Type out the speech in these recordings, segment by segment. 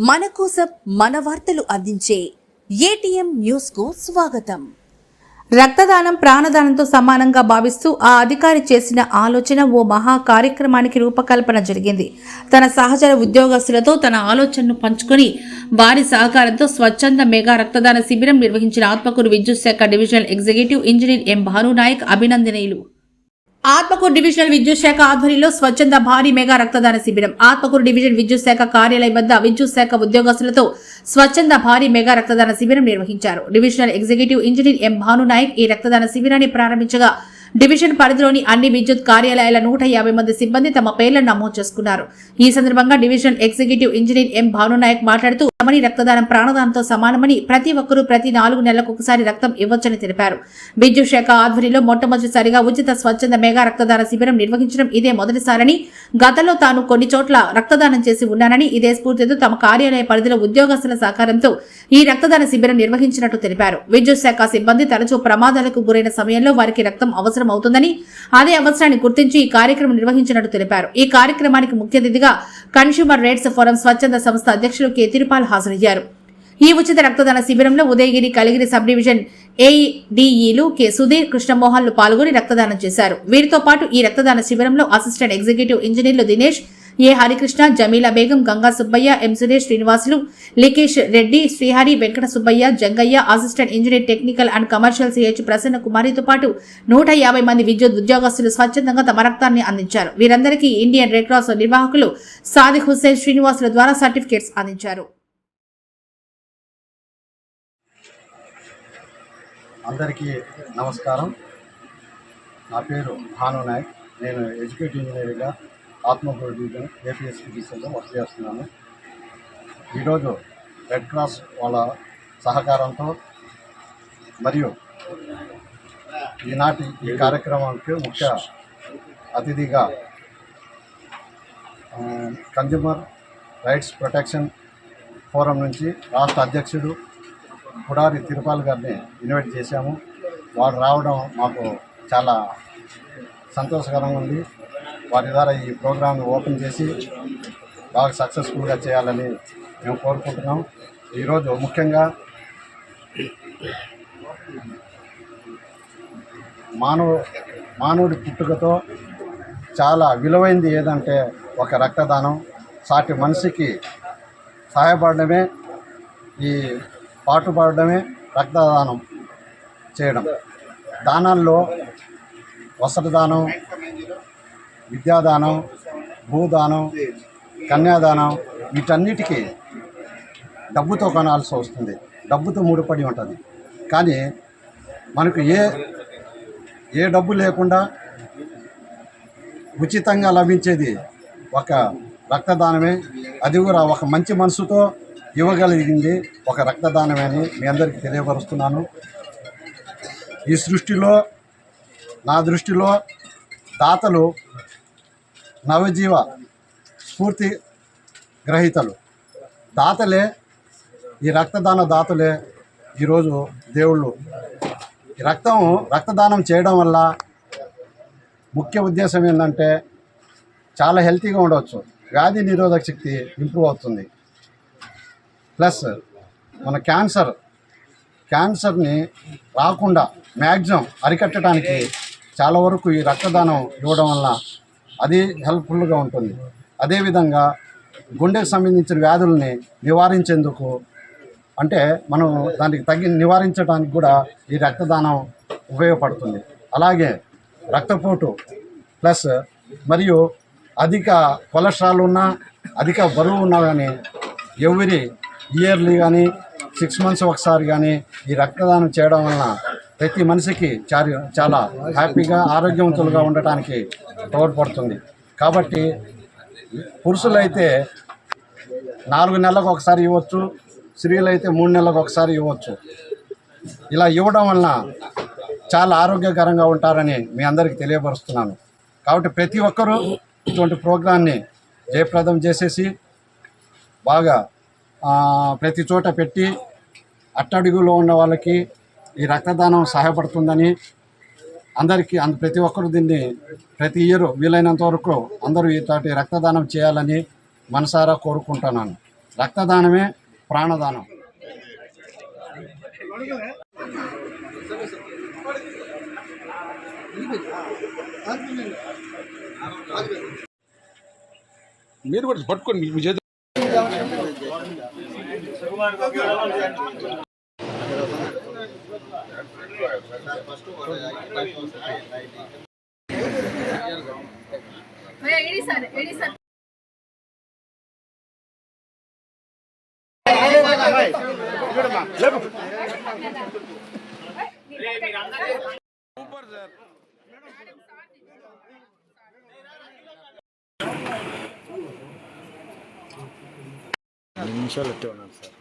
మన కోసం మన వార్తలు అందించే ఏటీఎం న్యూస్ కు స్వాగతం. రక్తదానం ప్రాణదానంతో సమానంగా భావిస్తూ ఆ అధికారి చేసిన ఆలోచన ఓ మహా కార్యక్రమానికి రూపకల్పన జరిగింది. తన సహచర ఉద్యోగస్తులతో తన ఆలోచనను పంచుకొని వారి సహకారంతో స్వచ్ఛంద మెగా రక్తదాన శిబిరం నిర్వహించిన ఆత్మకూరు విద్యుత్ శాఖ divisional executive engineer M Bhanunayak అభినందనీయులు. ఆత్మకూరు డివిజనల్ విద్యుత్ శాఖ ఆధ్వర్యంలో స్వచ్ఛంద భారీ మెగా రక్తదాన శిబిరం. ఆత్మకూరు డివిజన్ విద్యుత్ శాఖ కార్యాలయం వద్ద విద్యుత్ శాఖ ఉద్యోగస్తులతో స్వచ్ఛంద భారీ మెగా రక్తదాన శిబిరం నిర్వహించారు. Divisional executive engineer M Bhanunayak ఈ రక్తదాన శిబిరాన్ని ప్రారంభించగా డివిజన్ పరిధిలోని అన్ని విద్యుత్ కార్యాలయాల 150 మంది సిబ్బంది తమ పేర్లను నమోదు చేసుకున్నారు. ఈ సందర్భంగా divisional executive engineer M Bhanunayak మాట్లాడుతూ రక్తదానం ప్రాణదానంతో సమానమని, ప్రతి ఒక్కరూ ప్రతి 4 నెలలకు ఒకసారి రక్తం ఇవ్వొచ్చని తెలిపారు. విద్యుత్ శాఖ ఆధ్వర్యంలో మొట్టమొదటిసారిగా ఉచిత స్వచ్ఛంద మెగా రక్తదాన శిబిరం నిర్వహించడం ఇదే మొదటిసారని, గతంలో తాను కొన్ని చోట్ల రక్తదానం చేసి ఉన్నానని, ఇదే స్ఫూర్తితో తమ కార్యాలయ పరిధిలో ఉద్యోగస్తుల సహకారంతో ఈ రక్తదాన శిబిరం నిర్వహించినట్టు తెలిపారు. విద్యుత్ శాఖ సిబ్బంది తరచూ ప్రమాదాలకు గురైన సమయంలో వారికి రక్తం అవసరం అవుతుందని, అదే అవసరాన్ని గుర్తించి ఈ కార్యక్రమం నిర్వహించినట్టు తెలిపారు. ఈ కార్యక్రమానికి ముఖ్య అతిథిగా కన్స్యూమర్ రైట్స్ ఫోరం స్వచ్ఛంద సంస్థ అధ్యక్షులు కె తిరుపాల్ హాజరయ్యారు. ఈ ఉచిత రక్తదాన శిబిరంలో ఉదయగిరి, కలిగిరి సబ్ డివిజన్ ఏఈడీఈలు కె సుధీర్, కృష్ణమోహన్లు పాల్గొని రక్తదానం చేశారు. వీరితో పాటు ఈ రక్తదాన శిబిరంలో అసిస్టెంట్ ఎగ్జిక్యూటివ్ ఇంజనీర్లు Dinesh, A Harikrishna, Jamila Begum, Ganga Subbaiah, M Suresh, Srinivasulu, Likesh Reddy, Srihari, Venkata Subbaiah, Jangaiah, assistant engineer technical and commercial CH Prasanna కుమారితో పాటు 150 మంది విద్యుత్ ఉద్యోగస్తులు స్వచ్ఛందంగా తమ రక్తాన్ని అందించారు. వీరందరికీ ఇండియన్ రెడ్ క్రాస్ నిర్వాహకులు సాదిక్ హుస్సేన్, శ్రీనివాసుల ద్వారా సర్టిఫికేట్స్ అందించారు. అందరికీ నమస్కారం. నా పేరు భానునాయక్. నేను ఎడ్యుకేటివ్ ఇంజనీర్గా ఆత్మకూరు డివిజన్ ఏపీఎస్పీటీసీలో వర్క్ చేస్తున్నాను. ఈరోజు రెడ్ క్రాస్ వాళ్ళ సహకారంతో మరియు ఈనాటి ఈ కార్యక్రమానికి ముఖ్య అతిథిగా కన్జ్యూమర్ రైట్స్ ప్రొటెక్షన్ ఫోరం నుంచి రాష్ట్ర అధ్యక్షుడు పుడారి తిరుపాల్ గారిని ఇన్వైట్ చేశాము. వారు రావడం మాకు చాలా సంతోషకరంగా ఉంది. వారి ద్వారా ఈ ప్రోగ్రామ్ని ఓపెన్ చేసి బాగా సక్సెస్ఫుల్గా చేయాలని మేము కోరుకుంటున్నాం. ఈరోజు ముఖ్యంగా మానవుడి పుట్టుకతో చాలా విలువైంది ఏదంటే ఒక రక్తదానం. సాటి మనిషికి సహాయపడడమే, ఈ పాటుపడడమే రక్తదానం చేయడం. దానాల్లో వస్త్రదానం, విద్యాదానం, భూదానం, కన్యాదానం వీటన్నిటికీ డబ్బుతో కొనాల్సి వస్తుంది, డబ్బుతో ముడిపడి ఉంటుంది. కానీ మనకు ఏ డబ్బు లేకుండా ఉచితంగా లభించేది ఒక రక్తదానమే. అది కూడా ఒక మంచి మనసుతో ఇవ్వగలిగింది ఒక రక్తదానమే అని మీ అందరికీ తెలియపరుస్తున్నాను. ఈ సృష్టిలో, నా దృష్టిలో దాతలు నవజీవ స్ఫూర్తి గ్రహీతలు. దాతలే, ఈ రక్తదాన దాతలే ఈరోజు దేవుళ్ళు. ఈ రక్తదానం చేయడం వల్ల ముఖ్య ఉద్దేశం ఏంటంటే చాలా హెల్తీగా ఉండవచ్చు, వ్యాధి నిరోధక శక్తి ఇంప్రూవ్ అవుతుంది. ప్లస్ మన క్యాన్సర్ని రాకుండా మ్యాక్సిమం అరికట్టడానికి చాలా వరకు ఈ రక్తదానం ఇవ్వడం వల్ల అది హెల్ప్ఫుల్గా ఉంటుంది. అదేవిధంగా గుండెకు సంబంధించిన వ్యాధుల్ని నివారించేందుకు, అంటే మనం దానికి నివారించడానికి కూడా ఈ రక్తదానం ఉపయోగపడుతుంది. అలాగే రక్తపోటు ప్లస్ మరియు అధిక కొలెస్ట్రాల్ ఉన్నా, అధిక బరువు ఉన్నా కానీ ఎవ్రీ ఇయర్లీ కానీ 6 months ఒకసారి కానీ ఈ రక్తదానం చేయడం వలన ప్రతి మనిషికి చాలా హ్యాపీగా, ఆరోగ్యవంతులుగా ఉండటానికి తోడ్పడుతుంది. కాబట్టి పురుషులైతే 4 నెలలకు ఒకసారి ఇవ్వచ్చు, స్త్రీలైతే 3 నెలలకు ఒకసారి ఇవ్వచ్చు. ఇలా ఇవ్వడం వలన చాలా ఆరోగ్యకరంగా ఉంటారని మీ అందరికీ తెలియపరుస్తున్నాను. కాబట్టి ప్రతి ఒక్కరూ ఇటువంటి ప్రోగ్రాన్ని జయప్రదం చేసేసి బాగా ప్రతి చోట పెట్టి అట్టడుగులో ఉన్న వాళ్ళకి ఈ రక్తదానం సహాయపడుతుందని అందరికీ ప్రతి ఒక్కరు దీన్ని ప్రతి ఇయర్ వీలైనంత వరకు అందరూ ఇట్లాంటి రక్తదానం చేయాలని మనసారా కోరుకుంటున్నాను. రక్తదానమే ప్రాణదానం. మీరు కూడా పట్టుకోండి మీ చేతి సూపర్ సార్. నిమిషాలు ఎట్టే ఉన్నారు సార్.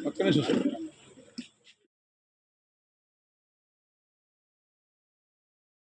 పక్కనే చూసుకోండి.